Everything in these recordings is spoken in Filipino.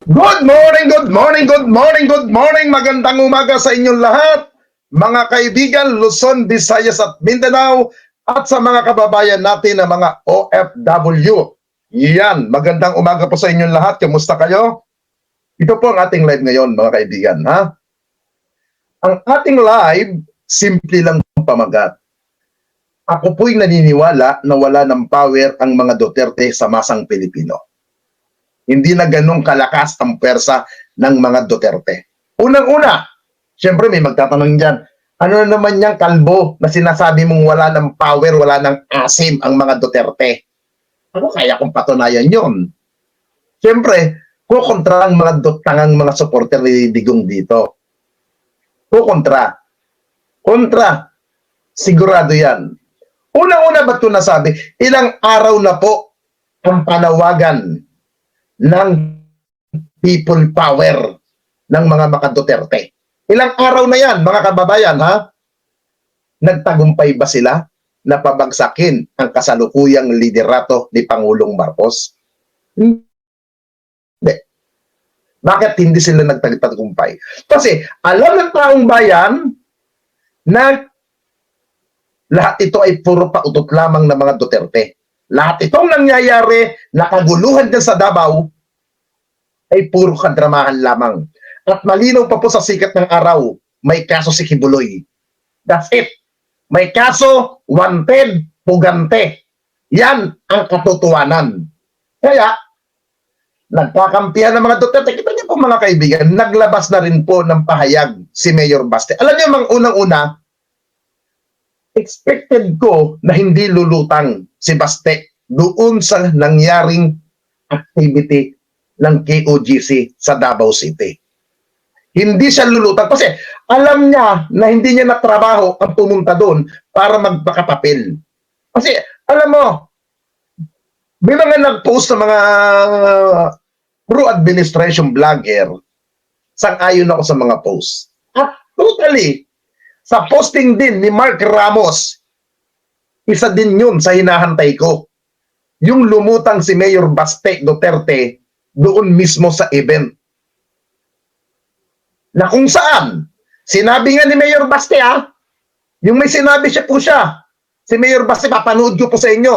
Good morning, good morning, good morning, good morning. Magandang umaga sa inyong lahat. Mga kaibigan, Luzon, Visayas at Mindanao at sa mga kababayan natin na mga OFW. Yan, magandang umaga po sa inyong lahat. Kamusta kayo? Ito po ang ating live ngayon, mga kaibigan. Ha? Ang ating live, simple lang pamagat. Ako po'y naniniwala na wala ng power ang mga Duterte sa masang Pilipino. Hindi na ganun kalakas ang pwersa ng mga Duterte. Unang-una, siyempre may magtatanong dyan, ano na naman yung kalbo na sinasabi mong wala ng power, wala ng asim ang mga Duterte? Ano kaya kung patunayan yon? Siyempre, kukontra ang mga tangang mga supporter ni Digong dito. Kukontra. Kontra. Sigurado yan. Unang-una ba't ko nasabi? Ilang araw na po ang panawagan ng people power ng mga Duterte. Ilang araw na yan, mga kababayan, ha? Nagtagumpay ba sila na pabagsakin ang kasalukuyang liderato ni Pangulong Marcos? Hindi. Bakit hindi sila nagtagumpay? Kasi alam ng taong bayan na lahat ito ay puro pautot lamang ng mga Duterte. Lahat itong nangyayari, nakaguluhan dyan sa Davao, ay puro kadramahan lamang. At malinaw pa po sa sikat ng araw, may kaso si Kibuloy. That's it. May kaso, wanted, pugante. Yan ang katotohanan. Kaya, nagkakampihan ng mga Duterte. Kita niyo po mga kaibigan, naglabas na rin po ng pahayag si Mayor Baste. Alam niyo, mang unang-una, expected ko na hindi lulutang si Baste doon sa nangyaring activity ng KOGC sa Davao City. Hindi siya lulutang kasi alam niya na hindi niya natrabaho ang pumunta doon para magpakapapel. Kasi alam mo, may mga nag-post na mga pro-administration vlogger, sang-ayon ako sa mga post. At totally, sa posting din ni Mark Ramos, isa din yun sa hinahantay ko. Yung lumutang si Mayor Baste Duterte doon mismo sa event. Na kung saan, sinabi nga ni Mayor Baste yung may sinabi siya po siya. Si Mayor Baste, papanood ko po sa inyo.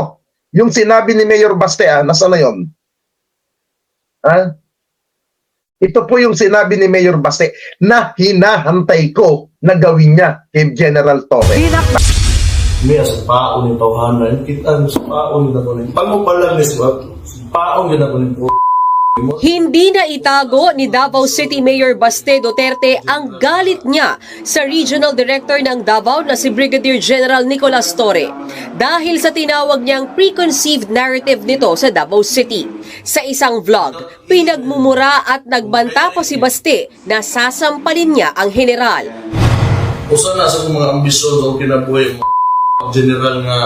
Yung sinabi ni Mayor Baste, nasa na yun? Ito po yung sinabi ni Mayor Baste na hinahantay ko na gawin niya kay General Torre. May sa paon yung tawhanan, kita sa paon yung nakunin. Pag mo pala ni paon yung nakunin po. Hindi na itago ni Davao City Mayor Baste Duterte ang galit niya sa Regional Director ng Davao na si Brigadier General Nicolas Torre dahil sa tinawag niyang preconceived narrative nito sa Davao City. Sa isang vlog, pinagmumura at nagbanta pa si Baste na sasampalin niya ang general. Usa na sa mga ambisyon o kinabuhi general nga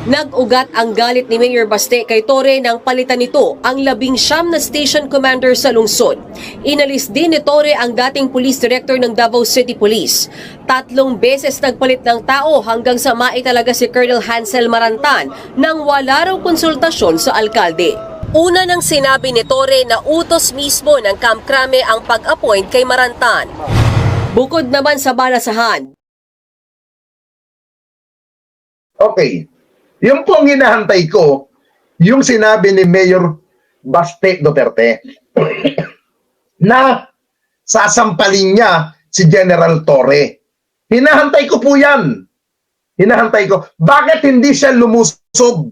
Nag-ugat ang galit ni Mayor Baste kay Torre nang palitan nito ang 19 na station commander sa lungsod. Inalis din ni Torre ang dating police director ng Davao City Police. 3 beses nagpalit ng tao hanggang sa maitalaga si Colonel Hansel Marantan nang wala raw konsultasyon sa alkalde. Una nang sinabi ni Torre na utos mismo ng Camp Crame ang pag-appoint kay Marantan. Bukod naman sa balasahan, Okay. Yung po ang hinahantay ko, yung sinabi ni Mayor Baste Duterte na sasampalin niya si General Torre. Hinahantay ko po yan. Hinahantay ko. Bakit hindi siya lumusob?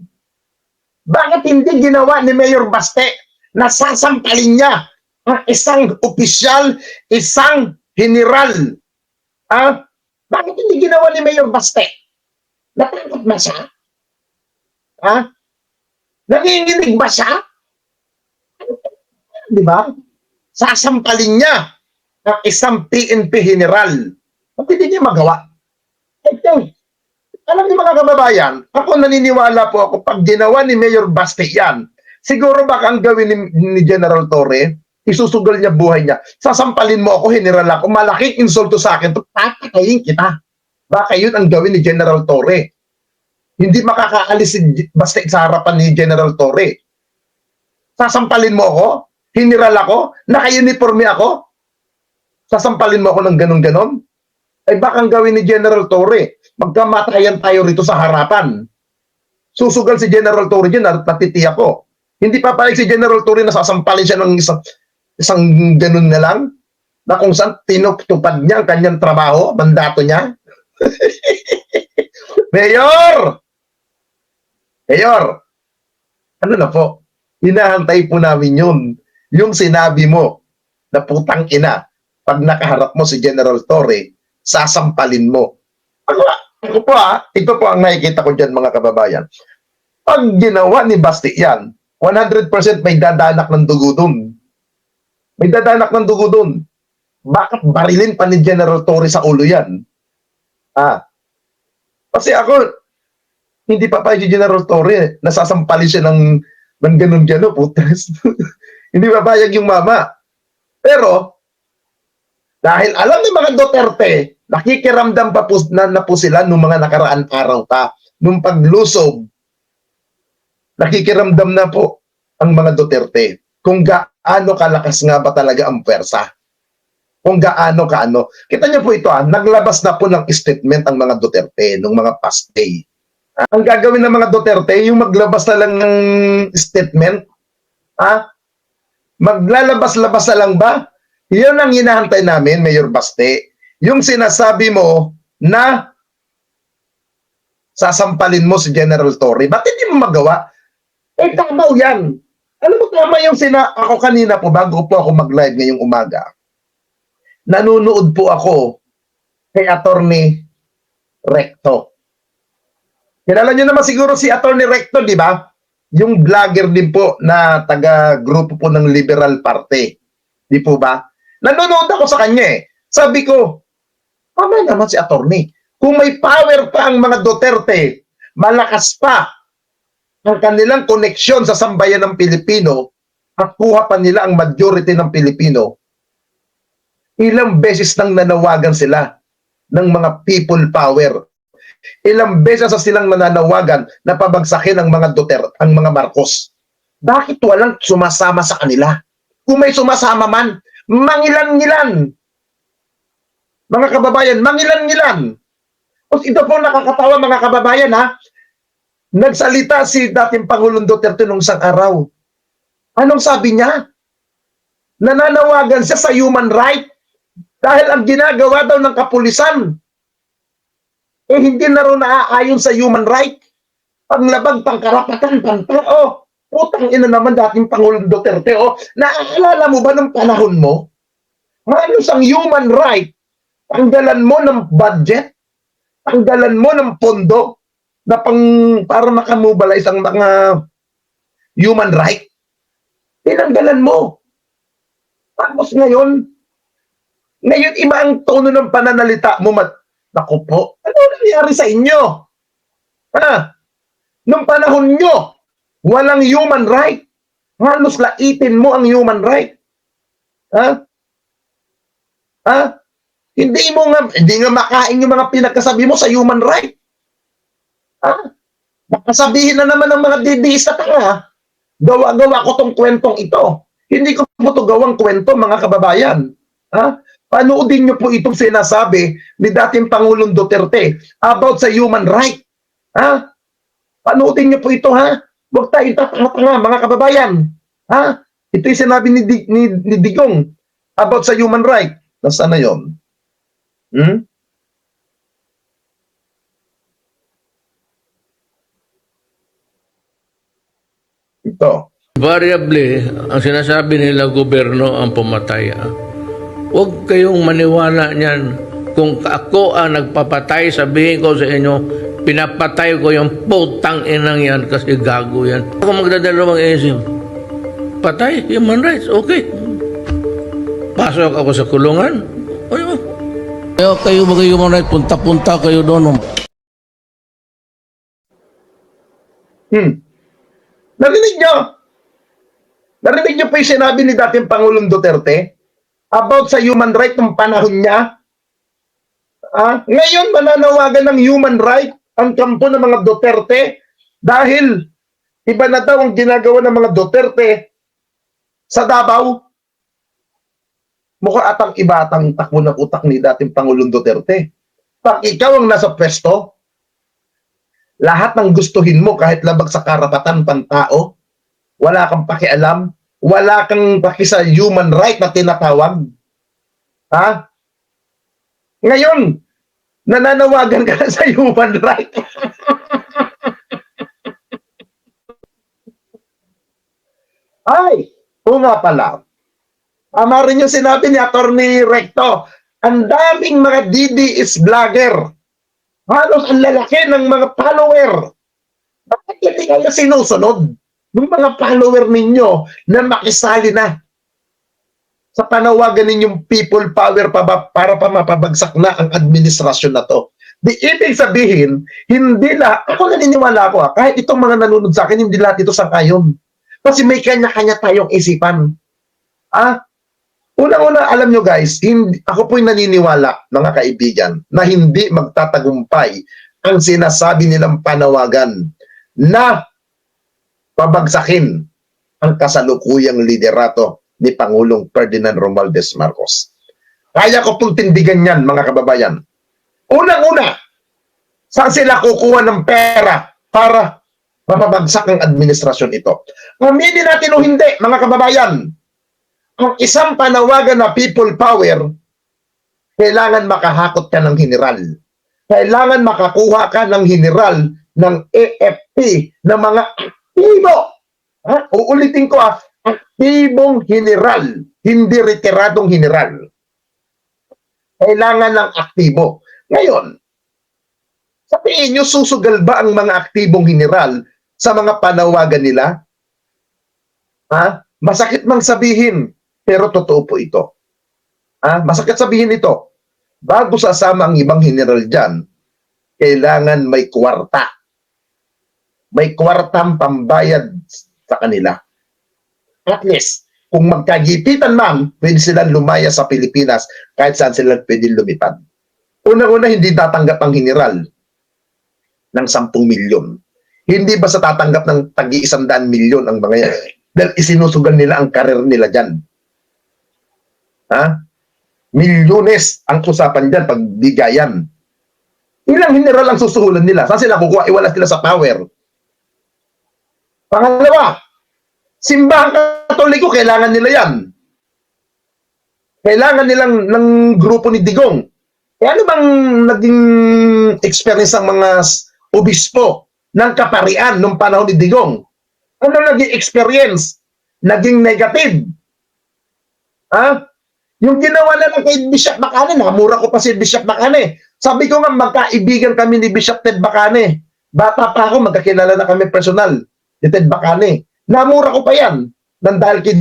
Bakit hindi ginawa ni Mayor Baste na sasampalin niya ang isang opisyal, isang general? Bakit hindi ginawa ni Mayor Baste? Natakot ba siya? Nanginginig ba siya? Di ba? Sasampalin niya ang isang PNP general. Ba't hindi niya magawa? Ito, alam niyo mga kababayan, ako naniniwala po ako pag ginawa ni Mayor Baste yan, siguro baka ang gawin ni General Torre, isusugal niya buhay niya. Sasampalin mo ako, general ako, malaking insulto sa akin, papatayin kita. Baka yun ang gawin ni General Torre. Hindi makakaalis si Baste sa harapan ni General Torre. Sasampalin mo ako? Hiniral ako? Naka-uniforme ako? Sasampalin mo ako ng ganon-ganon? Ay bakang gawin ni General Torre, magkamatayan tayo rito sa harapan. Susugal si General Torre dyan, natitiyak ko. Hindi papayag si General Torre na sasampalin siya ng isang ganun na lang, na kung saan tinutupad niya ang kanyang trabaho, mandato niya. Mayor! Mayor! Ano na po? Hinahantay po namin yun. Yung sinabi mo na putang ina, pag nakaharap mo si General Torre, sasampalin mo. Ako po ito po ang nakikita ko dyan mga kababayan. Pag ginawa ni Basti yan, 100% may dadanak ng dugo dun. May dadanak ng dugo dun. Bakit barilin pa ni General Torre sa ulo yan? Kasi ako, hindi pa si General Torre, nasasampalin siya ng ganun-gano, putas. Hindi papayag yung mama. Pero, dahil alam ni mga Duterte, nakikiramdam pa po, na po sila nung mga nakaraan araw pa. Nung paglusob, nakikiramdam na po ang mga Duterte kung gaano kalakas nga ba talaga ang pwersa. Kung gaano kaano. Kita niyo po ito, naglabas na po ng statement ang mga Duterte nung mga past day. Ang gagawin ng mga Duterte, yung maglabas na lang ng statement, maglalabas-labas na lang ba? Yun ang hinahantay namin, Mayor Baste. Yung sinasabi mo na sasampalin mo si General Torre, ba't hindi mo magawa? Tama yan. Alam mo, tama yung ako kanina po, bago po ako mag-live ngayong umaga, nanonood po ako kay Attorney Recto. Kilala niyo naman siguro si Attorney Recto, di ba? Yung vlogger din po na taga-grupo po ng Liberal Party. Di po ba? Nanonood ako sa kanya eh. Sabi ko, tama naman si Attorney. Kung may power pa ang mga Duterte, malakas pa ang kanilang koneksyon sa sambayan ng Pilipino at kuha pa nila ang majority ng Pilipino, ilang beses nang nanawagan sila ng mga people power. Ilang beses sa silang nananawagan na pabagsakin ang mga Duterte, ang mga Marcos. Bakit walang sumasama sa kanila? Kung may sumasama man, mangilan-ngilan. Mga kababayan, mangilan-ngilan. Ito po nakakatawa mga kababayan Nagsalita si dating Pangulong Duterte nung isang araw. Anong sabi niya? Nananawagan siya sa human right dahil ang ginagawa daw ng kapulisan hindi na rin naaayon sa human right. Panglabag, pangkarapatan, pantao. Putang ina naman dating Pangulong Duterte. Naaalala mo ba ng panahon mo? Manos ang human right? Tanggalan mo ng budget? Tanggalan mo ng pondo na para makamobilize ang mga human right? Tinanggalan mo. Tapos ngayon iba ang tono ng pananalita mo. Naku po, ano nangyari sa inyo? Nung panahon nyo, walang human right. Halos laitin mo ang human right. Hindi nga makain yung mga pinagkasabi mo sa human right. Nakasabihin na naman ng mga DDS na tanga. Gawa-gawa ko tong kwentong ito. Hindi ko po ito gawang kwento, mga kababayan. Panoodin niyo po itong sinasabi ni dating Pangulong Duterte about sa human right. Panoodin niyo po ito, Huwag tayo tatanga-tanga, mga kababayan. Ito yung sinabi ni Digong about sa human right. Nasaan na yun? Ito. Variably, ang sinasabi nila gobyerno ang pumatay. Huwag kayong maniwala niyan. Kung ako ang nagpapatay, sabihin ko sa inyo, pinapatay ko yung putang inang yan kasi gago yan. Ako magdadalawang isip. Patay, human rights, okay. Pasok ako sa kulungan. Kaya kayo mga human rights, punta-punta kayo doon. Narinig nyo? Narinig nyo pa yung sinabi ni dating Pangulong Duterte about sa human right ng panahon niya? Ngayon, mananawagan ng human right ang kampo ng mga Duterte dahil iba na daw ang ginagawa ng mga Duterte Sa Davao, mukha atang iba atang takbo ng utak ni dating Pangulong Duterte. Pag ikaw ang nasa pwesto, lahat ng gustuhin mo kahit labag sa karapatan pantao, wala kang pakialam, wala kang paki sa human right na tinatawag. Ha? Ngayon, nananawagan ka na sa human right. Ay, o nga pala. Tama rin yung sinabi ni Atty. Recto. Ang daming mga DDS vlogger. Halos ang lalaki ng mga follower. Bakit hindi kayo sinusunod ng mga follower ninyo na makisali na sa panawagan ninyong people power para pa mapabagsak na ang administrasyon na to? Di ibig sabihin, hindi lahat, ako naniniwala ako kahit itong mga nanonood sa akin, hindi lahat ito sang-ayon. Kasi may kanya-kanya tayong isipan. Unang-una, alam nyo guys, ako po'y naniniwala, mga kaibigan, na hindi magtatagumpay ang sinasabi nilang panawagan na pabagsakin ang kasalukuyang liderato ni Pangulong Ferdinand Romualdez Marcos. Kaya ko pong tindigan yan, mga kababayan. Unang-una, saan sila kukuha ng pera para mapabagsak ang administrasyon ito? Aminin natin o hindi, mga kababayan, ang isang panawagan na people power, kailangan makahakot ka ng general. Kailangan makakuha ka ng general ng AFP na mga aktibo. Uulitin ko aktibong general, hindi retiradong general. Kailangan ng aktibo. Ngayon, sabihin nyo, susugal ba ang mga aktibong general sa mga panawagan nila? Masakit mang sabihin, pero totoo po ito. Masakit sabihin ito. Bago sasama ang ibang general dyan, kailangan may kwarta. May kwartang pambayad sa kanila. At least, kung magkagipitan man, pwede silang lumaya sa Pilipinas kahit saan sila pwede lumipad. Una-una, hindi tatanggap ang general ng 10 milyon. Hindi ba sa tatanggap ng tagi-100 milyon ang mga yan? Dahil isinusugal nila ang karir nila dyan. Milyones ang usapan dyan pag bigayan. Ilang general ang susuhulan nila? Saan sila kukuha? Iwala sila sa power. Pangalawa, simbahang Katoliko, kailangan nila yan. Kailangan nilang ng grupo ni Digong. Ano bang naging experience ng mga obispo ng kaparian nung panahon ni Digong? Ano naging experience? Naging negative. Yung ginawa na lang kay Bishop Bacane, namura ko pa si Bishop Bacane. Sabi ko nga, magkaibigan kami ni Bishop Ted Bacane. Bata pa ako, magkakilala na kami personal ni Ted Bacane. Namura ko pa yan, nang dahil kay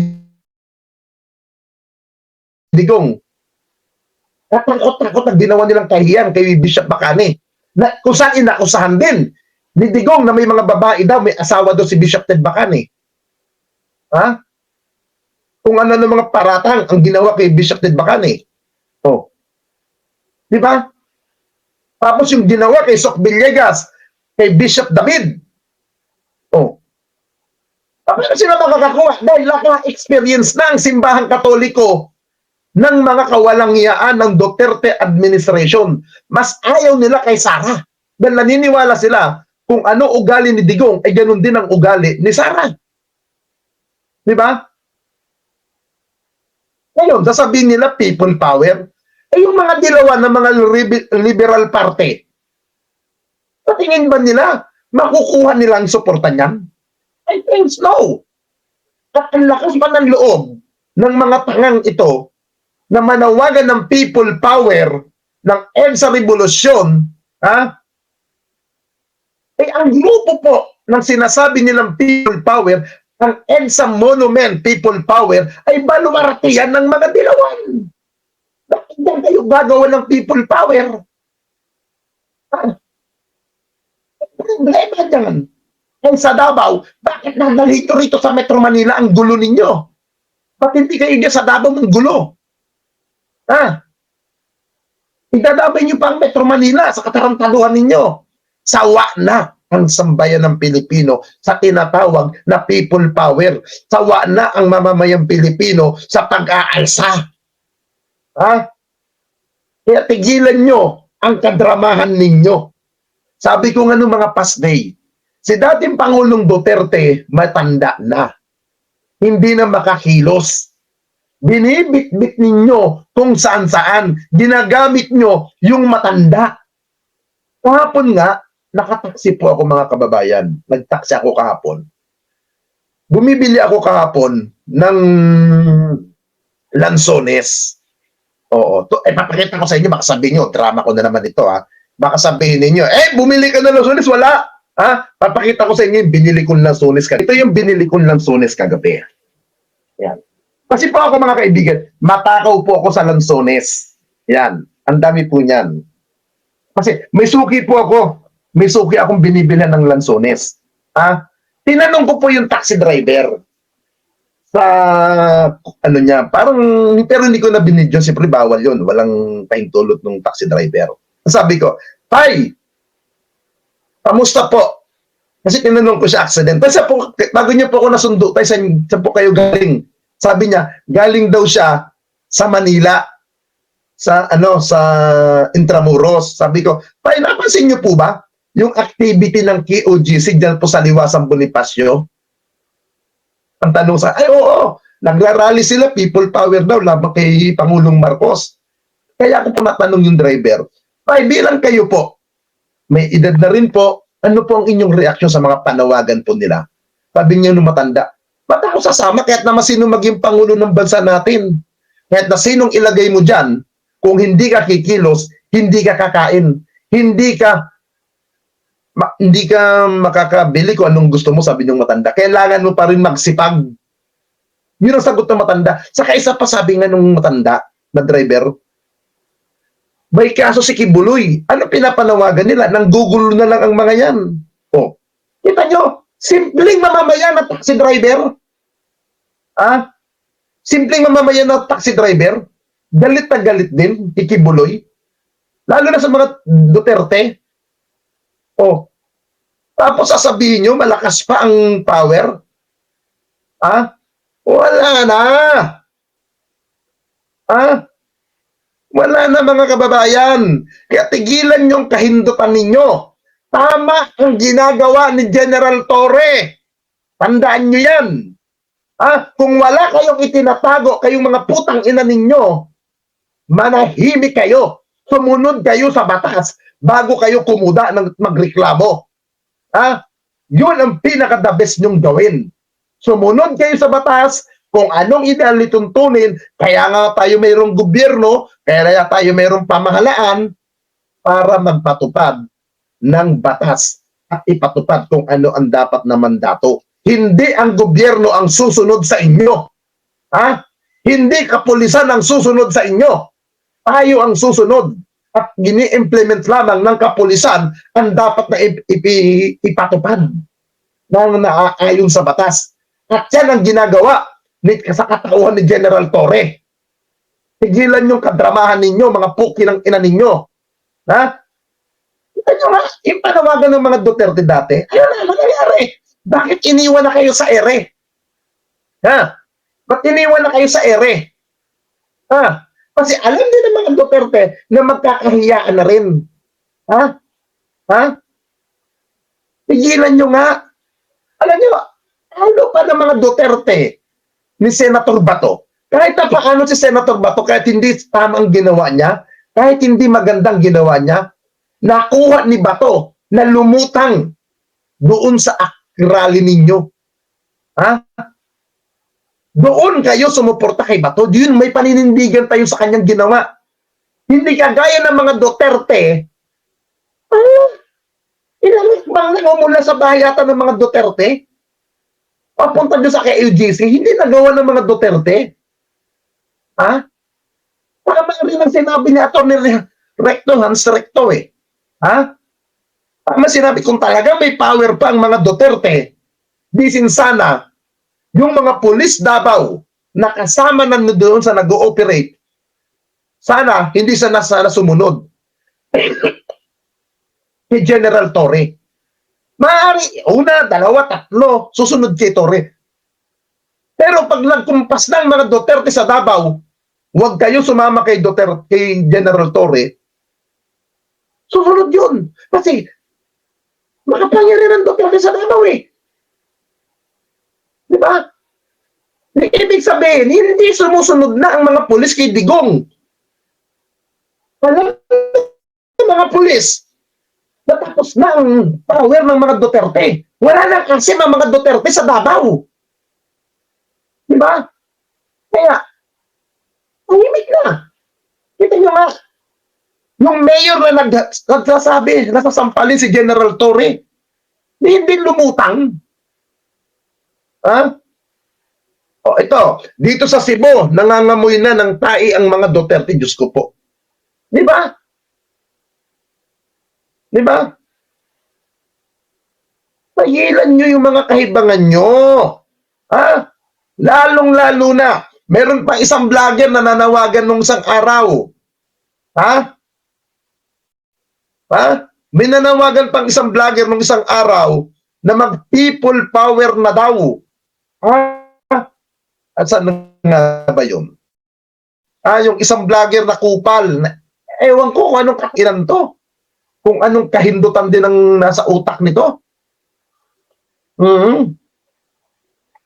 Digong. Takot-takot na ginawa nilang kahiyan kay Bishop Bacane. Na, kung saan inakusahan din ni Digong na may mga babae daw, may asawa daw si Bishop Ted Bacane. Kung ano ng mga paratang ang ginawa kay Bishop Ted Bacane. Di ba? Tapos yung ginawa kay Sok Villegas, kay Bishop David. Paano sila makakakuha? Dahil naka-experience na ang simbahang Katoliko ng mga kawalangyaan ng Duterte administration. Mas ayaw nila kay Sara. Dahil naniniwala sila kung ano ugali ni Digong, ay ganun din ang ugali ni Sara. Di ba? Ngayon, sasabihin nila people power. Yung mga dilawan ng mga liberal party, patingin ba nila, makukuha nilang suporta niyan? I think no. At ang lakas pa ng loob ng mga tangang ito na manawagan ng people power ng EDSA Revolusyon, ang grupo po ng sinasabi nilang people power, ang EDSA Monument People Power, ay baluaratiyan ng mga dilawan. Bakit ba kayo gagawa ng people power? Problema dyan. Sa Davao, bakit nadalito rito sa Metro Manila ang gulo ninyo? Ba't hindi kayo dyan sa Davao ng gulo? Idadabay nyo pa ang Metro Manila sa katarantaduhan ninyo. Sawa na. ang sambayan ng Pilipino sa tinatawag na people power. Sawa na ang mamamayang Pilipino sa pag-aalsa. Ha? Kaya tigilan nyo ang kadramahan ninyo. Sabi ko nga nung mga past day, si dating Pangulong Duterte matanda na. Hindi na makakilos. Binibit-bit ninyo kung saan-saan. Ginagamit nyo yung matanda. Kahapon nga, nakataksi po ako mga kababayan. Nagtaksi ako kahapon. Bumibili ako kahapon ng lansones. Oo. Papakita ko sa inyo, baka sabihin nyo, drama ko na naman ito ha. Baka sabihin ninyo, bumili ka ng lansones, wala. Ha? Papakita ko sa inyo yung binili kong lansones kagabi. Ito yung binili kong lansones kagabi. Yan. Kasi po ako mga kaibigan, matakaw po ako sa lansones. Yan. Ang dami po niyan. Kasi may suki po ako. May suki akong binibilhan ng lansones. Ha? Tinanong ko po yung taxi driver sa ano niya, parang pero hindi ko na binidyo, siyempre bawal yun. Walang pahintulot ng taxi driver. Sabi ko, "Tay, kamusta po?" Kasi tinanong ko siya accident. Kasi po, bago niya po ako nasundo, "Tay, saan po kayo galing?" Sabi niya, galing daw siya sa Manila, sa Intramuros. Sabi ko, "Tay, napansin niyo po ba yung activity ng KOGC dyan po sa Liwasang Bonifacio?" Ang tanong sa, oo, nagrarally sila, people power daw, laban kay Pangulong Marcos. Kaya ako po natanong yung driver, "Tay, bilang kayo po, may edad na rin po, ano po ang inyong reaksyon sa mga panawagan po nila?" Sabi niya nung matanda, "Ba't ako sasama kahit naman sino maging Pangulo ng bansa natin? Kahit na sinong ilagay mo dyan, kung hindi ka kikilos, hindi ka kakain, hindi ka makakabili kung anong gusto mo," sabi ng matanda. "Kailangan mo pa rin magsipag." Yun ang sagot ng matanda. Saka isa pa sabi nga nung matanda na driver, may kaso si Kibuloy. Ano pinapanawagan nila? Nanggugulo na lang ang mga yan. Oh, kita nyo, simpleng mamamayan na taxi driver. Simpleng mamamayan na taxi driver. Galit na galit din, Kibuloy. Lalo na sa mga Duterte. Oh. Tapos sasabihin nyo, malakas pa ang power? Wala na. Wala na mga kababayan. Kaya tigilan yung kahindutan ninyo. Tama ang ginagawa ni General Torre. Tandaan nyo yan. Kung wala kayong itinatago, kayong mga putang ina ninyo, manahimik kayo. Sumunod kayo sa batas bago kayo kumuda ng magreklamo. Yun ang pinaka-the best nyong gawin. Sumunod kayo sa batas kung anong ideal ituntunin. Kaya nga tayo mayroong gobyerno, kaya tayo mayroong pamahalaan para magpatupad ng batas at ipatupad kung ano ang dapat na mandato. Hindi ang gobyerno ang susunod sa inyo. Hindi kapulisan ang susunod sa inyo. Tayo ang susunod. At gini-implement lamang ng kapulisan ang dapat na ipatupad ng naaayon sa batas. At yan ang ginagawa sa katauhan ni General Torre. Tigilan yung kadramahan ninyo, mga puki ng ina ninyo. Kita nyo nga, yung panawagan ng mga Duterte dati, ayun na, nangyayari. Bakit iniwan na kayo sa ere? Ba't iniwan na kayo sa ere? Kasi alam din ng mga Duterte na magkakahiyaan na rin. Tigilan nyo nga. Alam nyo, ano pa ng mga Duterte ni Senator Bato? Kahit na paano si Senator Bato, kahit hindi tamang ginawa niya, kahit hindi magandang ginawa niya, nakuha ni Bato na lumutang doon sa rally ninyo. Doon kayo sumuporta kay Bato. Yun, may paninindigan tayo sa kanyang ginawa. Hindi kagaya ng mga Duterte. Ilang mula sa bahayatan ng mga Duterte. Papunta nyo sa KLGC, hindi nagawa ng mga Duterte. Tama rin ang sinabi ni Atty. Recto, Hans Recto Tama sinabi, kung talaga may power pa ang mga Duterte, disin sana yung mga pulis Davao na kasama na doon sa nag-ooperate, sana hindi sana sumunod kay General Torre. Maaari, una, dalawa, tatlo, susunod kay Torre. Pero pag nagkumpas ng mga Duterte sa Davao, huwag kayo sumama kay Duterte, kay General Torre. Susunod yun. Kasi, makapangyarihan ng Duterte sa Davao eh. Di ba? Ibig sabihin, hindi sumusunod na ang mga pulis kay Digong. Alam ng mga pulis, natapos na ang power ng mga Duterte. Wala na kasi mga Duterte sa Davao. Di ba? Kaya, tahimik na. Kita nyo nga, yung mayor na nagsasabi, nasasampalin si General Torre, hindi lumutang. Ha? O ito, dito sa Cebu, nangangamoy na ng tai ang mga Duterte, Diyos ko po. Di ba? Di ba? Pahilan nyo yung mga kahibangan nyo. Ha? Lalong-lalo na, meron pa isang vlogger na nanawagan nung isang araw. Ha? Ha? May nanawagan pang isang vlogger nung isang araw na mag-people power na daw. Ha? At saan nga ba yun? Yung isang vlogger na kupal. Ewan ko kung anong kakinan to. Kung anong kahindutan din ang nasa utak nito.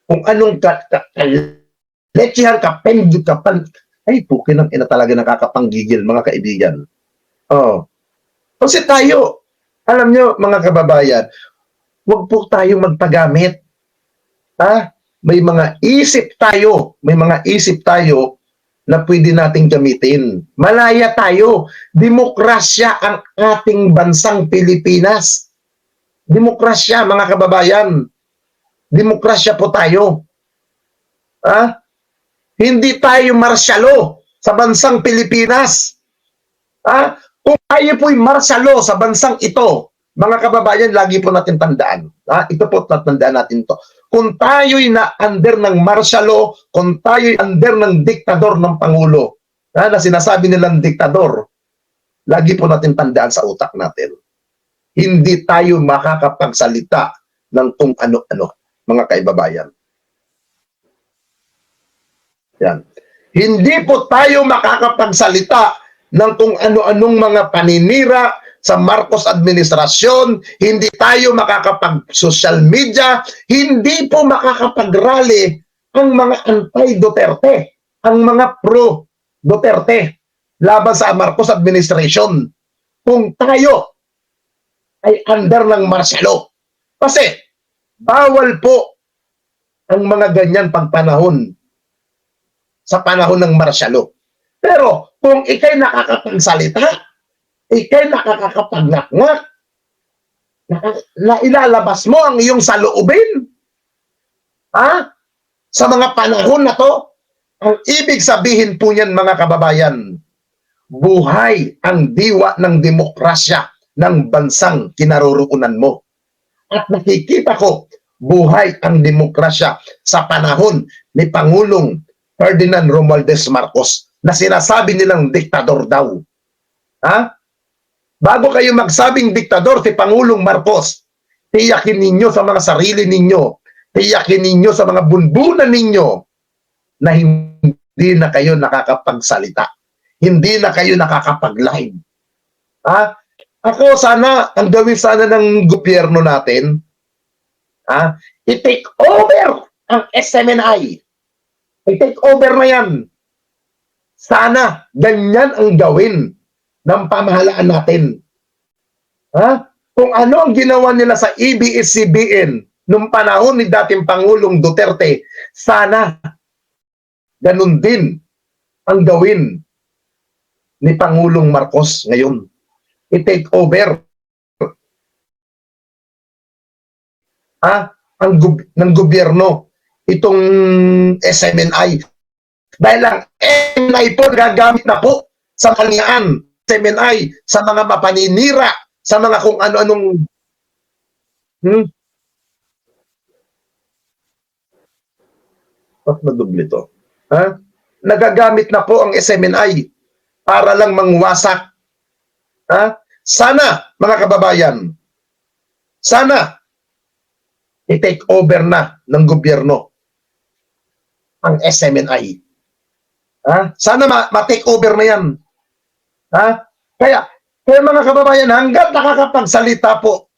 Kung anong lechihan kapendut kapan. Ay, pukin ang ina talaga nakakapanggigil, mga kaibigan. Oh. Kasi tayo, alam nyo, mga kababayan, huwag po tayo magpagamit. Ha? May mga isip tayo na pwede nating gamitin. Malaya tayo. Demokrasya ang ating bansang Pilipinas. Demokrasya, mga kababayan. Demokrasya po tayo. Ha? Hindi tayo marsyalo sa bansang Pilipinas. Ha? Kung tayo po'y marsyalo sa bansang ito, mga kababayan, lagi po natin tandaan. Ha? Ito po, tatandaan natin to. Kung tayo'y na-under ng marsyalo, kung tayo'y under ng diktador ng Pangulo, na sinasabi nilang diktador, lagi po natin tandaan sa utak natin. Hindi tayo makakapagsalita ng kung ano-ano, mga kaibabayan. Yan. Hindi po tayo makakapagsalita ng kung ano-anong mga paninira sa Marcos administrasyon, hindi tayo makakapag-social media, hindi po makakapag-rally ang mga anti-Duterte, ang mga pro-Duterte laban sa Marcos administration kung tayo ay under ng marsyalo. Kasi bawal po ang mga ganyan pagpanahon sa panahon ng marsyalo. Pero kung ikay nakakapagsalita, ikay nakakapagngak-ngak, na ilalabas mo ang iyong saloobin, ha? Sa mga panahon na to, ang ibig sabihin po niyan, mga kababayan, buhay ang diwa ng demokrasya ng bansang kinaroroonan mo. At nakikita ko, buhay ang demokrasya sa panahon ni Pangulong Ferdinand Romualdez Marcos na sinasabi nilang diktador daw. Ha? Bago kayo magsabing diktador si Pangulong Marcos, tiyakin ninyo sa mga sarili ninyo, tiyakin ninyo sa mga bunbunan ninyo na hindi na kayo nakakapagsalita. Hindi na kayo nakakapag-live. Ha? Ako sana, ang gawin sana ng gobyerno natin, ha? I-take over ang SMNI. I-take over na yan. Sana, ganyan ang gawin ng pamahalaan natin. Ha? Kung ano ang ginawa nila sa ABS-CBN nung panahon ni dating Pangulong Duterte, sana ganun din ang gawin ni Pangulong Marcos ngayon. I-take over ng gobyerno itong SMNI. Dahil ang SMNI po gagamit na po sa kanyaan. SMNI, sa mga mapaninira, sa mga kung ano-anong nadubli to. Ha? Nagagamit na po ang SMNI para lang mangwasak. Ha? Sana, mga kababayan, sana i-take over na ng gobyerno ang SMNI. Ha? Sana ma-take over na yan. Ha? Kaya mga kababayan, hanggat nakakapagsalita po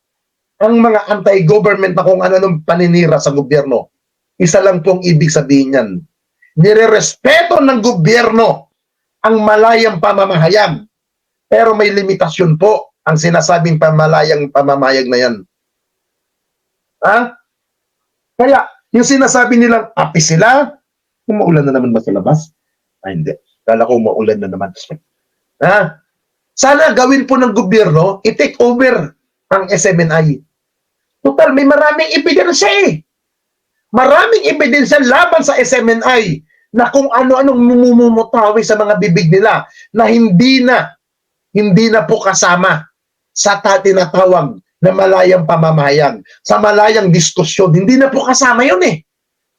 ang mga anti-government na kung ano-anong paninira sa gobyerno, isa lang pong ibig sabihin yan. Nirerespeto ng gobyerno ang malayang pamamahayag. Pero may limitasyon po ang sinasabing pamalayang pamamahayag na yan. Ha? Kaya, yung sinasabi nilang api sila, umuulan na naman ba sa labas? Ay, hindi. Kala ko umuulan na naman. Ha? Sana gawin po ng gobyerno, i-take over ang SMNI. Total, may maraming ebidensya eh. Maraming ebidensya laban sa SMNI na kung ano-anong mumumutawi sa mga bibig nila na hindi na po kasama sa tinatawag na malayang pamamahayag, sa malayang diskusyon. Hindi na po kasama yun eh.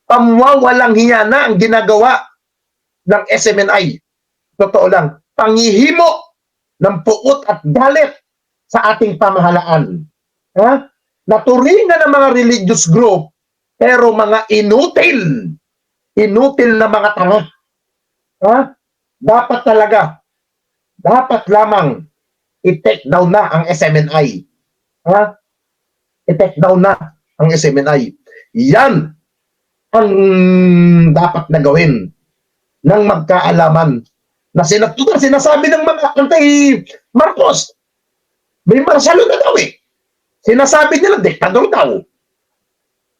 Pamwawalang hiya na ang ginagawa ng SMNI. Totoo lang, panghihimo ng puot at galit sa ating pamahalaan. Ha? Naturingan ng mga religious group, pero mga inutil na mga tanga. Ha? Dapat lamang i-take down na ang SMNI. Ha? I-take down na ang SMNI. Yan ang dapat na gawin ng magkaalaman na sinasabi ng mga anti-Marcos. May marsyalo na daw eh. Sinasabi nila, diktador daw.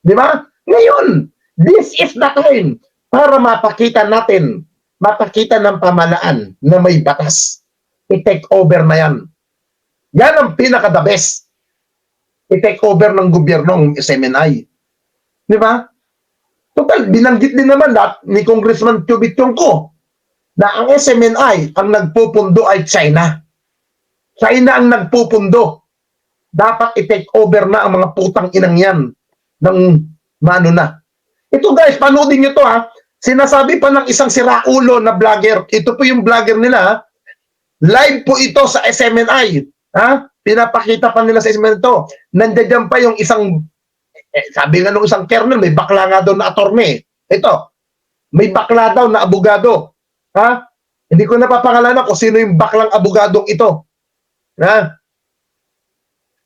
Di ba? Ngayon, this is the time para mapakita ng pamalaan na may batas. I-take over na yan. Yan ang pinaka-the best. I-take over ng gobyerno ng SMNI. Di ba? Total, binanggit din naman ni Congressman Chubit-Chongco na ang SMNI ang nagpupundo ay China. China ang nagpupundo. Dapat i-take over na ang mga putang inang yan ng mano na. Ito guys, panoodin nyo to ha. Sinasabi pa ng isang siraulo na vlogger. Ito po yung vlogger nila ha. Live po ito sa SMNI. Ha? Pinapakita pa nila sa SMNI ito. Nandiyan pa yung isang, sabi nga nung isang kernel, may bakla nga daw na attorney. Ito, may bakla daw na abogado. Ha? Hindi ko napapangalanan kung sino yung baklang abogadong ito. Ha?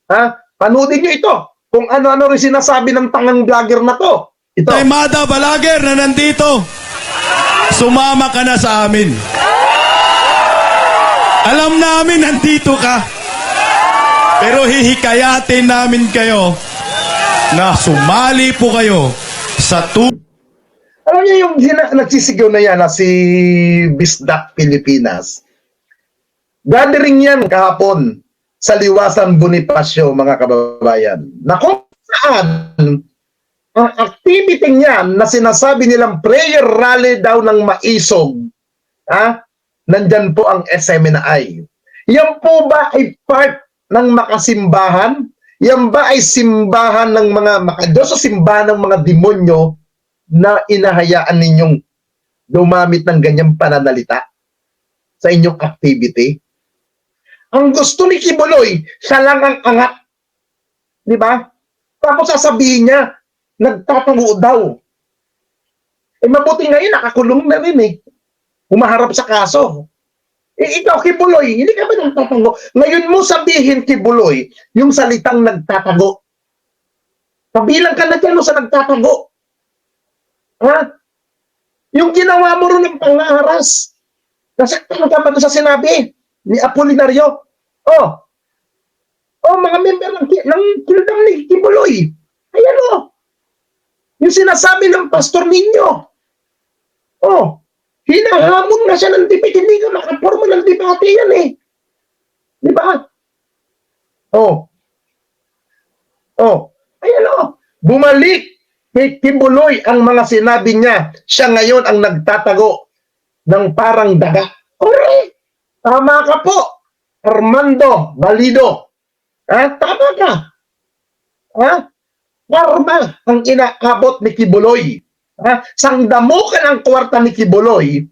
Ha? Panoodin nyo ito. Kung ano-ano rin sinasabi ng tangang vlogger na to. Ito. Ay, Mada Balaguer na nandito. Sumama ka na sa amin. Alam namin nandito ka. Pero hihikayatin namin kayo na sumali po kayo sa Alam niyo yung nagsisigaw na yan na si Bisdak Pilipinas. Gathering yan kahapon sa Liwasan Bonifacio, mga kababayan. Na kung saan ang activity niyan na sinasabi nilang prayer rally daw ng maisog, ha? Nandyan po ang SMNI. Yan po ba ay part ng makasimbahan? Yan ba ay simbahan ng mga makadiyos o simbahan ng mga demonyo na inahayaan ninyong dumamit ng ganyang pananalita sa inyong activity? Ang gusto ni Kibuloy, siya lang ang angat. Di ba? Tapos sasabihin niya, nagtatago daw. Eh mabuti ngayon, nakakulong na rin eh. Humaharap sa kaso. Eh ikaw, Kibuloy, hindi ka ba nagtatago? Ngayon mo sabihin, Kibuloy, yung salitang nagtatago. Kabilang ka na dyan sa nagtatago. Ha? Yung ginawa mo rin ng pangaras. Nasaktan ka ba sa sinabi ni Apolinario? Mga member ng kildang ni Kibuloy. Ayan o. Yung sinasabi ng pastor ninyo. Hinahamon na siya ng debate. Hindi ka makaporma ng debate yan eh. Di ba? Ayan o. Bumalik kay Kibuloy ang mga sinabi niya. Siya ngayon ang nagtatago ng parang daga. Correct. Tama ka po, Armando Valido. Tama ka. Karma ang inaabot ni Kibuloy. Sangdamukan ang kwarta ni Kibuloy.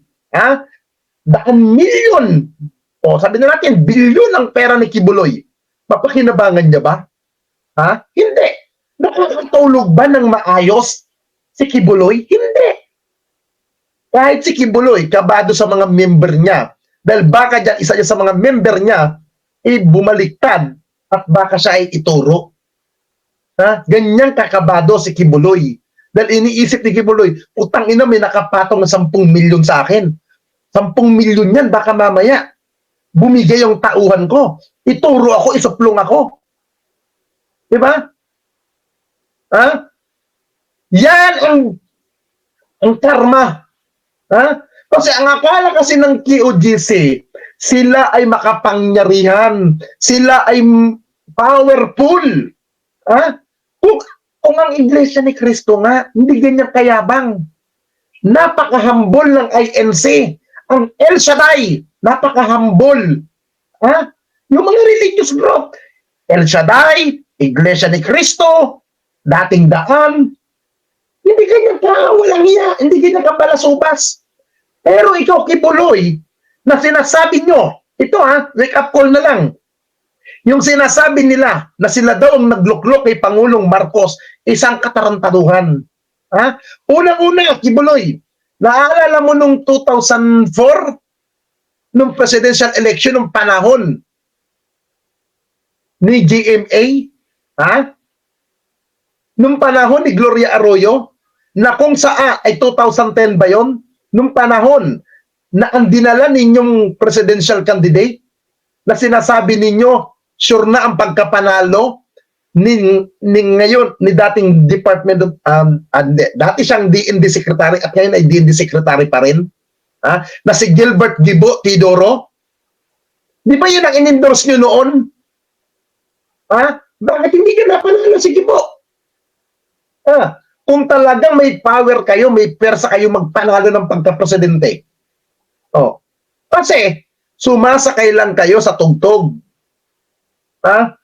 Daan milyon. Sabi na natin, bilyon ang pera ni Kibuloy. Mapakinabangan niya ba? Hindi. Nakakatulog ba ng maayos si Kibuloy? Hindi. Kahit si Kibuloy, kabado sa mga member niya, dahil baka dyan, isa niya sa mga member niya, bumaliktad at baka siya ay ituro. Ha? Ganyang kakabado si Kibuloy. Dahil iniisip ni Kibuloy, utang ina, may nakapatong na 10 milyon sa akin. 10 milyon yan, baka mamaya, bumigay yung tauhan ko. Ituro ako, isuplong ako. Diba? Ha? Yan ang karma. Ha? Kasi ang akala kasi ng QGC, sila ay makapangyarihan. Sila ay powerful. Ha? Kung ang Iglesia ni Cristo nga, hindi ganyan kayabang. Napaka-humble ng INC. Ang El Shaddai, napaka-humble. Ha? Yung mga religious group, El Shaddai, Iglesia ni Cristo, dating daan, hindi ganyan ka, walang hiya, hindi ganyan ka balasubas. Pero ikaw, Kibuloy, na sinasabi nyo, ito wake up call na lang. Yung sinasabi nila na sila daw ang nagluklok kay Pangulong Marcos, isang katarantaduhan. Ha? Unang-una, Kibuloy, naalala mo nung 2004, nung presidential election, nung panahon ni GMA, ha? Nung panahon ni Gloria Arroyo, na kung ay 2010 ba yon? Nung panahon na ang dinala ninyong presidential candidate, na sinasabi ninyo, sure na ang pagkapanalo ni ngayon, ni dating Department of, dati siyang DND Secretary at ngayon ay DND Secretary pa rin, ha? Na si Gilbert Tidoro. Di ba yun ang in-endorse nyo noon? Ha? Bakit hindi ka napanalo si Gibo? Ha? Kung talagang may power kayo, may persa kayo magpanalo ng pagka-presidente. Oh. Kasi, sumasakay lang kayo sa tugtog. Ha?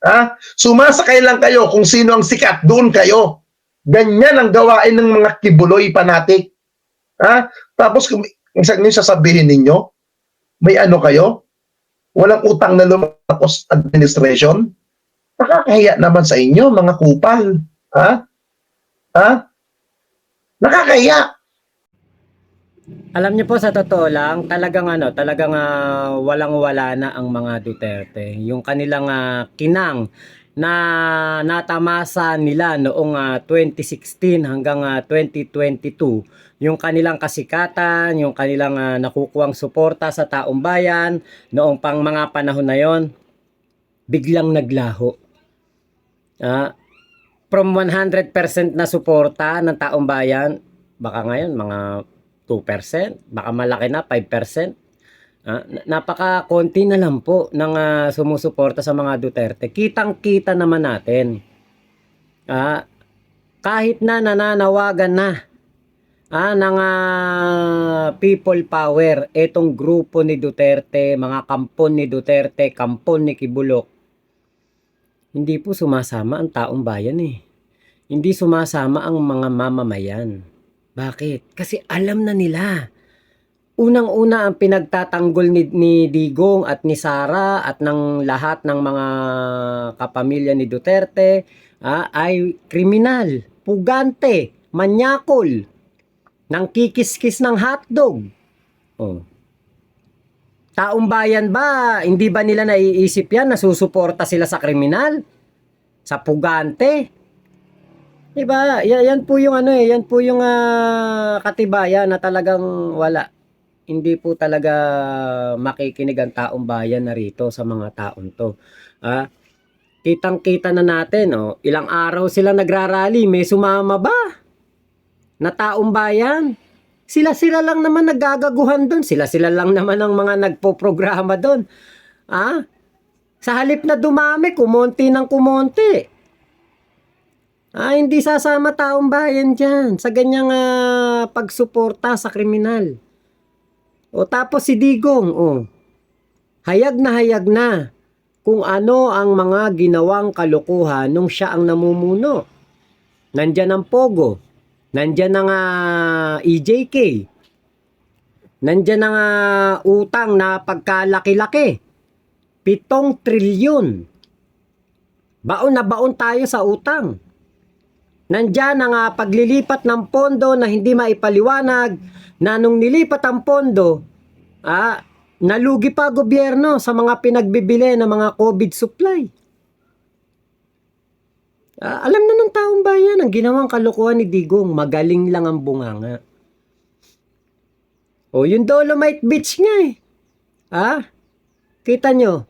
Ha? Sumasakay lang kayo kung sino ang sikat, doon kayo. Ganyan ang gawain ng mga Kibuloy fanatic. Ha? Tapos, kung isang sasabihin ninyo, may ano kayo? Walang utang na lumapos administration? Nakakahiya naman sa inyo, mga kupal. Ha? Ha? Nakakahiya. Alam niyo po sa totoo lang, talagang walang-wala na ang mga Duterte. Yung kanilang kinang na natamasa nila noong 2016 hanggang 2022, yung kanilang kasikatan, yung kanilang nakukuhang suporta sa taong bayan noong pang mga panahon na yon, biglang naglaho. From 100% na suporta ng taong bayan, baka ngayon mga 2%, baka malaki na 5%. Napaka-konti na lang po ng sumusuporta sa mga Duterte. Kitang-kita naman natin. Kahit na nananawagan na ng people power, etong grupo ni Duterte, mga kampon ni Duterte, kampon ni Kibulok, hindi po sumasama ang taong bayan eh. Hindi sumasama ang mga mamamayan. Bakit? Kasi alam na nila. Unang-una ang pinagtatanggol ni Digong at ni Sara at ng lahat ng mga kapamilya ni Duterte ay kriminal, pugante, manyakol, nang kikis-kis ng hotdog. Oh. Taong bayan ba, hindi ba nila naiisip yan na susuporta sila sa kriminal? Sa pugante? Diba? Yan po yung yan po yung katibayan na talagang wala. Hindi po talaga makikinig ang taong bayan na rito sa mga taong to. Kitang-kita na natin, ilang araw sila nagrarally, may sumama ba? Na taong bayan? Sila-sila lang naman naggagaguhan doon. Sila-sila lang naman ang mga nagpo-programa doon. Sa halip na dumami, kumonti ng kumonti. Hindi sasama taong bayan dyan sa ganyang pagsuporta sa kriminal. Tapos si Digong, hayag na kung ano ang mga ginawang kalokohan nung siya ang namumuno. Nandyan ang Pogo. Nandyan ang EJK. Nandyan ang utang na pagkalaki-laki. 7 trilyon. Baon na baon tayo sa utang. Nandyan ang paglilipat ng pondo na hindi maipaliwanag na nung nilipat ang pondo, nalugi pa gobyerno sa mga pinagbibili ng mga COVID supply. Alam na ng taong bayan ang ginawang kalokohan ni Digong. Magaling lang ang bunganga. O, yung Dolomite Beach nga eh. Kita nyo?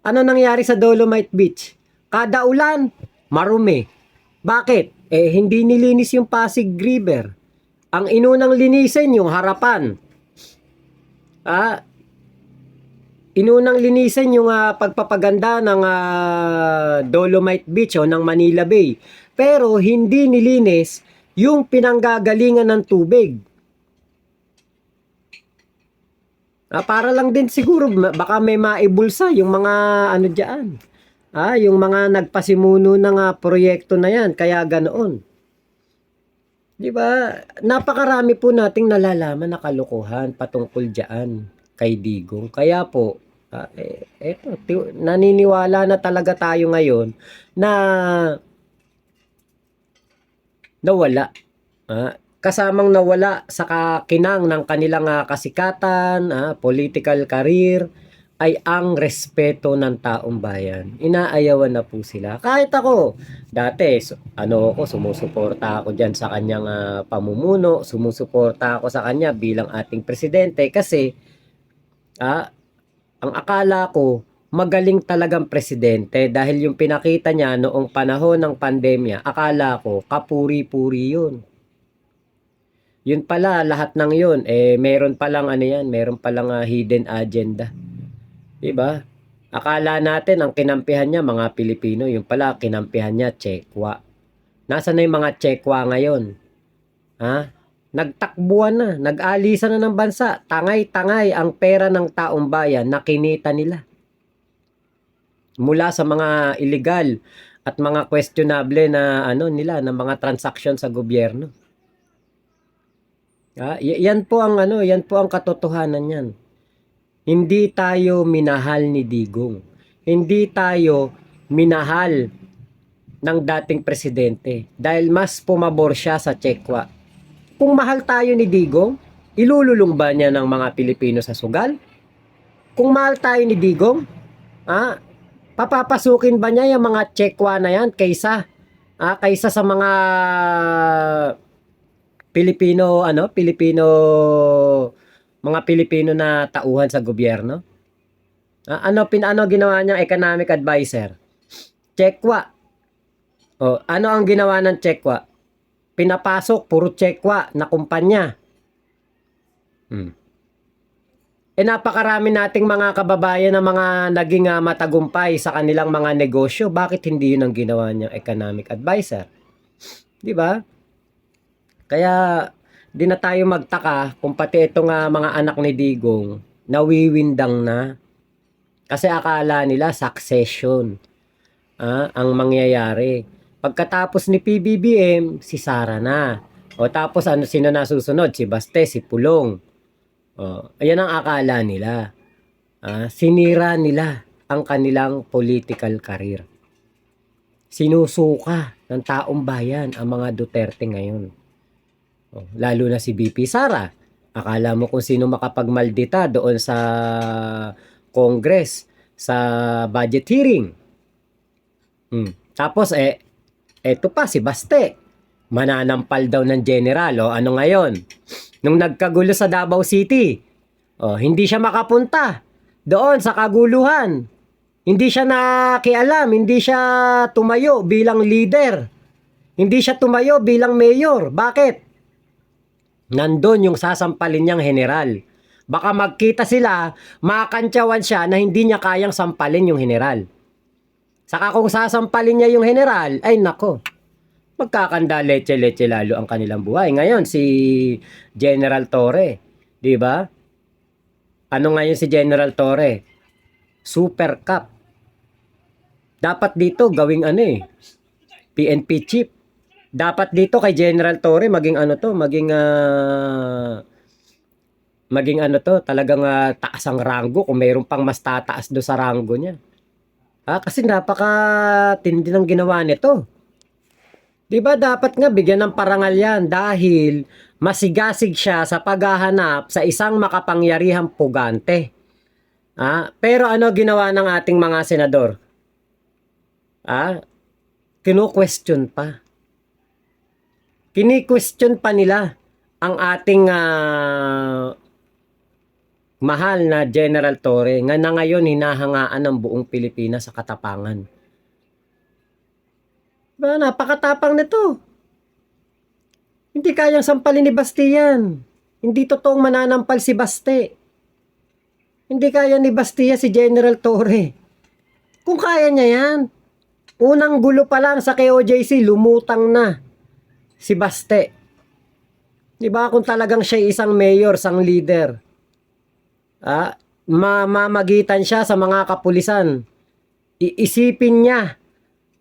Ano nangyari sa Dolomite Beach? Kada ulan, marumi. Bakit? Hindi nilinis yung Pasig River. Ang inunang linisin yung harapan. Inunang linisin yung pagpapaganda ng Dolomite Beach o ng Manila Bay. Pero hindi nilinis yung pinanggagalingan ng tubig. Para lang din siguro, baka may maibulsa yung mga ano dyan. Yung mga nagpasimuno ng proyekto na yan, kaya ganoon. Di ba? Napakarami po nating nalalaman na kalokohan patungkol dyan kay Digong. Kaya po, naniniwala na talaga tayo ngayon na nawala. Kasamang nawala sa kakinang ng kanilang kasikatan, political career, ay ang respeto ng taong bayan. Inaayawan na po sila. Kahit ako, dati, sumusuporta ako dyan sa kanyang pamumuno, sumusuporta ako sa kanya bilang ating presidente kasi ang akala ko, magaling talagang presidente dahil yung pinakita niya noong panahon ng pandemya, akala ko, kapuri-puri yun. Yun pala, lahat ng yun, meron palang meron palang hidden agenda. Diba? Akala natin ang kinampihan niya mga Pilipino, yung pala kinampihan niya Chekwa. Nasaan na yung mga Chekwa ngayon? Nagtakbuhan na, nag-alisan na ng bansa. Tangay-tangay ang pera ng taong bayan na kinita nila. Mula sa mga illegal at mga questionable na na mga transaction sa gobyerno. Yan po ang katotohanan niyan. Hindi tayo minahal ni Digong. Hindi tayo minahal ng dating presidente dahil mas pumabor siya sa Chekwa. Kung mahal tayo ni Digong, ilululong ba niya ng mga Pilipino sa sugal? Kung mahal tayo ni Digong, papapasukin ba niya yung mga Chekwa na yan kaysa sa mga mga Pilipino na tauhan sa gobyerno? Ano ginawa niyang economic advisor? Chekwa. Ano ang ginawa ng Chekwa? Pinapasok, puro Chekwa na kumpanya. Napakarami nating mga kababayan na mga naging matagumpay sa kanilang mga negosyo. Bakit hindi yun ang ginawa niyang economic advisor? Di ba? Kaya di na tayo magtaka kung pati itong mga anak ni Digong nawiwindang na. Kasi akala nila succession ang mangyayari. Pagkatapos ni PBBM, si Sara na. Tapos sino na susunod? Si Baste, si Pulong. Ayan ang akala nila. Sinira nila ang kanilang political career. Sinusuka ng taong bayan ang mga Duterte ngayon. Lalo na si BP Sara. Akala mo kung sino makapagmaldita doon sa Congress, sa budget hearing. Tapos eto pa si Baste. Mananampal daw ng general. Ano ngayon? Nung nagkagulo sa Davao City, hindi siya makapunta doon sa kaguluhan. Hindi siya nakialam, hindi siya tumayo bilang leader. Hindi siya tumayo bilang mayor. Bakit? Nandun yung sasampalin niyang general. Baka magkita sila, makantyawan siya na hindi niya kayang sampalin yung general. Saka kung sasampalin niya yung general, ay nako, magkakanda leche-leche lalo ang kanilang buhay. Ngayon, si General Torre, di ba? Ano ngayon si General Torre? Super Cup. Dapat dito gawing PNP chief. Dapat dito kay General Torre maging talagang taas ang ranggo kung mayroon pang mas tataas do sa ranggo niya. Kasi napaka-tindi ng ginawa nito. Di ba dapat nga bigyan ng parangal yan dahil masigasig siya sa paghahanap sa isang makapangyarihang pugante. Pero ano ginawa ng ating mga senador? Kino-question pa. Kini-question pa nila ang ating mahal na General Torre nga na ngayon hinahangaan ng buong Pilipinas sa katapangan. Ba, napakatapang nito. Hindi kayang sampalin ni Baste yan. Hindi totoong mananampal si Baste. Hindi kaya ni Baste si General Torre. Kung kaya niya yan, unang gulo pa lang sa KOJC, lumutang na si Baste. Di ba kung talagang siya isang mayor, isang leader, mamagitan siya sa mga kapulisan, iisipin niya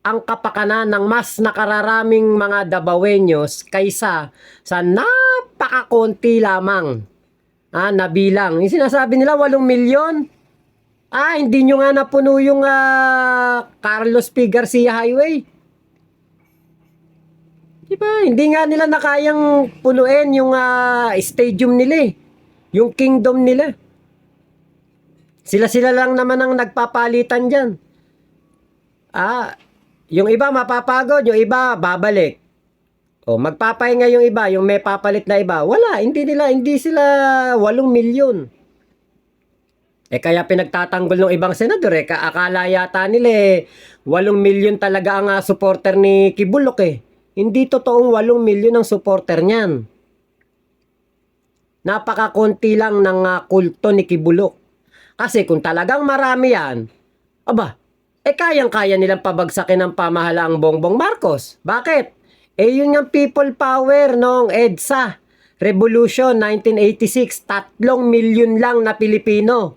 ang kapakanan ng mas nakararaming mga Dabawenyos kaysa sa napakakonti lamang na bilang. Yung sinasabi nila 8 milyon. Hindi nyo nga napuno yung Carlos P. Garcia Highway. Diba? Hindi nga nila nakayang punuin yung stadium nila yung kingdom nila. Sila-sila lang naman ang nagpapalitan dyan. Yung iba mapapagod, yung iba babalik. Magpapahinga yung iba, yung may papalit na iba. Wala, hindi sila 8 milyon. Kaya pinagtatanggol ng ibang senador akala yata nila 8 milyon talaga ang supporter ni Kibulok Hindi totoong 8 milyon ang supporter niyan. Napakakonti lang ng kulto ni Kibulok. Kasi kung talagang marami yan, kayang-kaya nilang pabagsakin ng pamahalaang Bongbong Marcos. Bakit? Yun yung people power noong EDSA Revolution 1986, 3 milyon lang na Pilipino.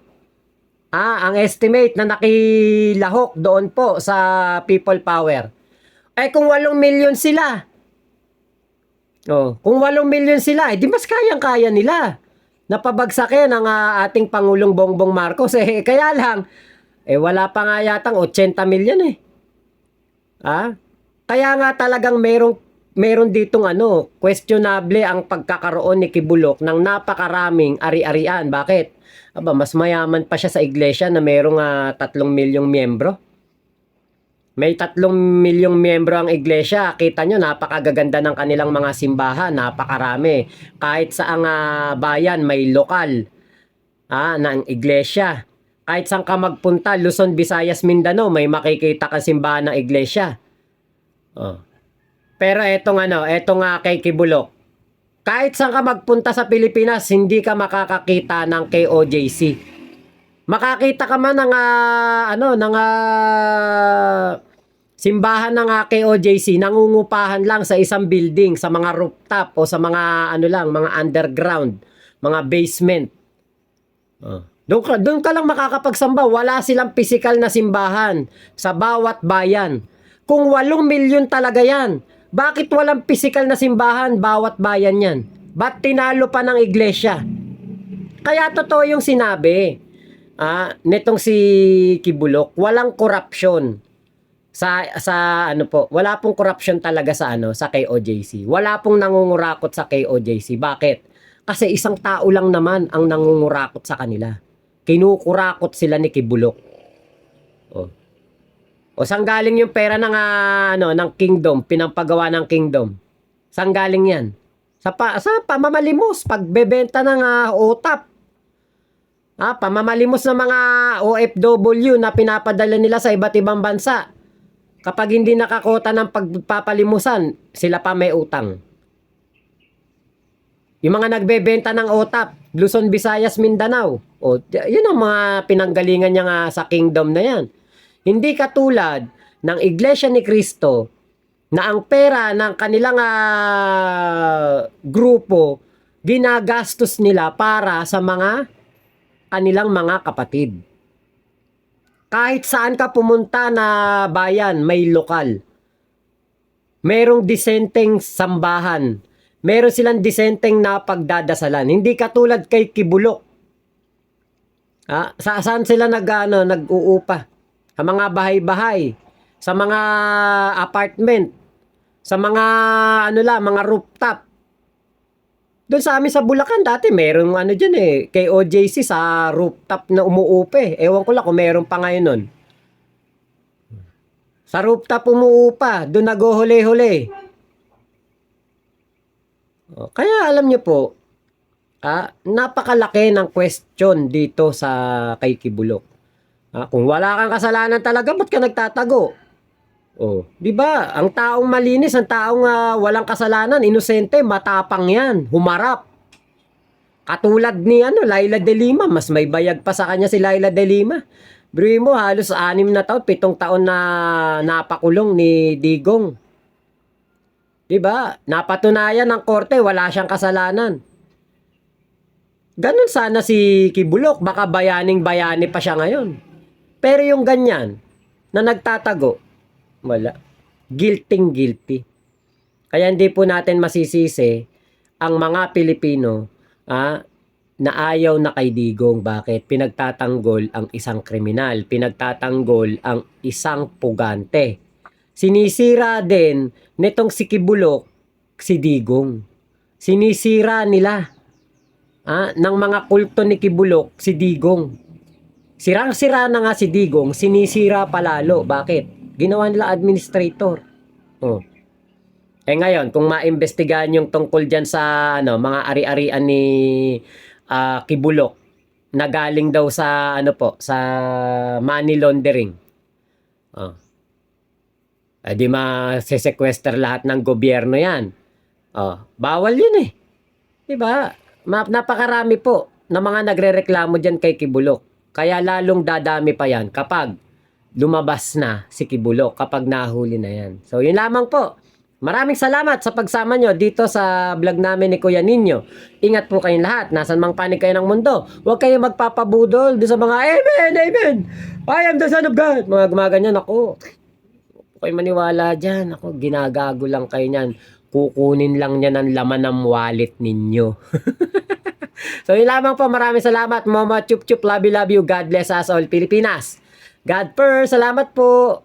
Ang estimate na nakilahok doon po sa people power. Kung 8 milyon sila, kung 8 milyon sila, di mas kayang-kaya nila napabagsakin ang ating Pangulong Bongbong Marcos. Kaya lang, wala pa nga yatang 80 milyon Kaya nga talagang meron ditong questionable ang pagkakaroon ni Kibulok ng napakaraming ari-arian. Bakit? Mas mayaman pa siya sa iglesia na merong 3 milyong miyembro. May 3 milyong miyembro ang iglesia. Kita nyo, napakagaganda ng kanilang mga simbahan. Napakarami. Kahit sa bayan, may lokal ng iglesia. Kahit saan ka magpunta, Luzon, Visayas, Mindanao, may makikita kang simbahan ng iglesia. Pero etong kay Kibulok, kahit saan ka magpunta sa Pilipinas, hindi ka makakakita ng KOJC. Makakita ka man ng simbahan ng KOJC, nangungupahan lang sa isang building, sa mga rooftop o sa mga mga underground, mga basement. Doon ka lang makakapagsamba. Wala silang physical na simbahan sa bawat bayan. Kung 8 milyon talaga yan, bakit walang physical na simbahan bawat bayan yan? Ba't tinalo pa ng iglesia? Kaya totoo yung sinabi nitong si Kibulok, walang corruption wala pong corruption talaga sa KOJC. Wala pong nangungurakot sa KOJC. Bakit? Kasi isang tao lang naman ang nangungurakot sa kanila. Kinukurakot sila ni Kibulok. Saan galing yung pera ng kingdom, pinampagawa ng kingdom? Saan galing yan? Sa pamamalimos, pagbebenta ng OTAP. Pamamalimos ng mga OFW na pinapadala nila sa iba't ibang bansa. Kapag hindi nakakota ng pagpapalimusan, sila pa may utang. Yung mga nagbebenta ng OTAP, Luzon, Visayas, Mindanao. Yun ang mga pinanggalingan niya sa kingdom na yan. Hindi katulad ng Iglesia ni Cristo na ang pera ng kanilang grupo ginagastos nila para sa mga kanilang mga kapatid. Kahit saan ka pumunta na bayan, may lokal. Merong disenteng sambahan. Meron silang disenteng na pagdadasalan. Hindi katulad kay Kibulok. Saan sila nag-uupa? sa mga bahay-bahay, sa mga apartment, sa mga mga rooftop. Doon sa amin sa Bulacan dati merong diyan kay OJC sa rooftop na umuupa. Ewan ko lang kung meron pa ngayon nun. Sa rooftop umuupa, doon naguhuli-huli. Kaya alam niyo po, napakalaki ng question dito sa kay Kibulok. Kung wala kang kasalanan talaga, ba't ka nagtatago? Di ba? Ang taong malinis, ang taong walang kasalanan, inosente, matapang yan, humarap. Katulad ni Laila de Lima, mas may bayag pa sa kanya si Laila de Lima. Bro mo, halos 6 na taon, 7 taon na napakulong ni Digong. Di ba? Napatunayan ng korte, wala siyang kasalanan. Ganun sana si Kibulok, baka bayaning-bayani pa siya ngayon. Pero yung ganyan, na nagtatago, wala. Guilty. Kaya hindi po natin masisisi ang mga Pilipino na ayaw na kay Digong. Bakit? Pinagtatanggol ang isang kriminal. Pinagtatanggol ang isang pugante. Sinisira din nitong si Kibulok, si Digong. Sinisira nila ng mga kulto ni Kibulok, si Digong. Sirang-sira na nga si Digong, sinisira palalo. Bakit? Ginawa nila administrator. Ngayon, kung maimbestigahan yung tungkol dyan sa mga ari-arian ni Kibulok na galing daw sa sa money laundering. Di ma-sequester lahat ng gobyerno yan. Bawal yun Diba? Napakarami po na mga nagrereklamo dyan kay Kibulok. Kaya lalong dadami pa yan kapag lumabas na si Kibulok, kapag nahuli na yan. So yun lamang po. Maraming salamat sa pagsama nyo dito sa vlog namin ni Kuya Nino. Ingat po kayong lahat. Nasaan mang panig kayo ng mundo. Huwag kayong magpapabudol doon sa mga Amen! I am the Son of God! Mga gumaganyan ako. Huwag kayong maniwala dyan. Ako, ginagago lang kayo niyan. Kukunin lang niya ng laman ng wallet ninyo. So yun lamang po. Maraming salamat. Mama chup chup. Love you. God bless us all. Pilipinas. God first. Salamat po.